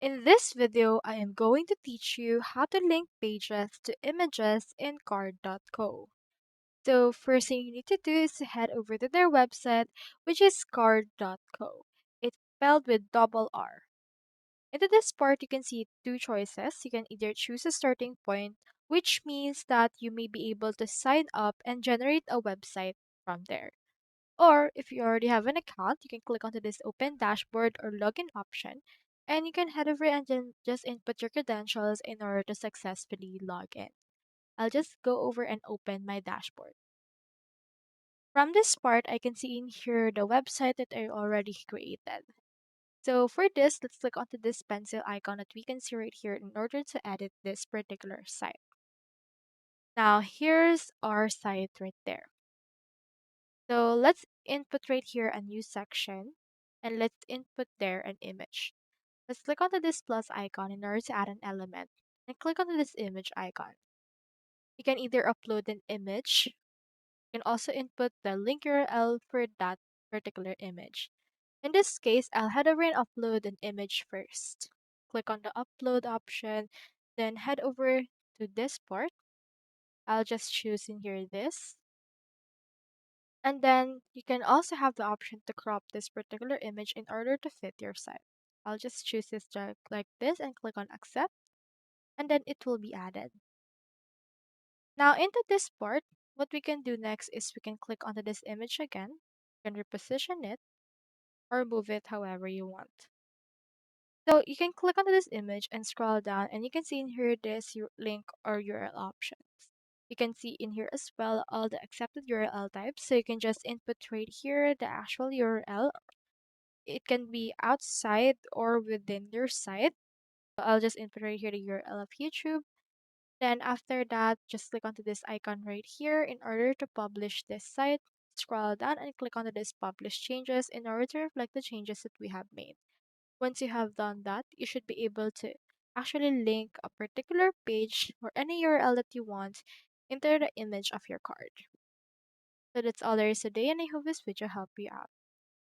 In this video, I am going to teach you how to link pages to images in card.co. So first thing you need to do is to head over to their website, which is card.co. It's spelled with double R. Into this part, you can see two choices. You can either choose a starting point, which means that you may be able to sign up and generate a website from there. Or if you already have an account, you can click onto this open dashboard or login option and you can head over and then just input your credentials in order to successfully log in. I'll just go over and open my dashboard. From this part, I can see in here the website that I already created. So for this, let's click onto this pencil icon that we can see right here in order to edit this particular site. Now here's our site right there. So let's input right here a new section and let's input there an image. Let's click onto this plus icon in order to add an element and click onto this image icon. You can either upload an image, you can also input the link URL for that particular image. In this case, I'll head over and upload an image first. Click on the upload option, then head over to this part. I'll just choose in here this. And then you can also have the option to crop this particular image in order to fit your site. I'll just choose this like this and click on accept and then it will be added. Now into this part, what we can do next is we can click onto this image again, you can reposition it or move it however you want. So you can click onto this image and scroll down and you can see in here this link or URL options. You can see in here as well all the accepted URL types. So you can just input right here the actual URL. It can be outside or within your site. So I'll just input right here the URL of YouTube. Then after that, just click onto this icon right here in order to publish this site. Scroll down and click onto this publish changes in order to reflect the changes that we have made. Once you have done that, you should be able to actually link a particular page or any URL that you want into the image of your card. So that's all there is today and I hope this video helped you out.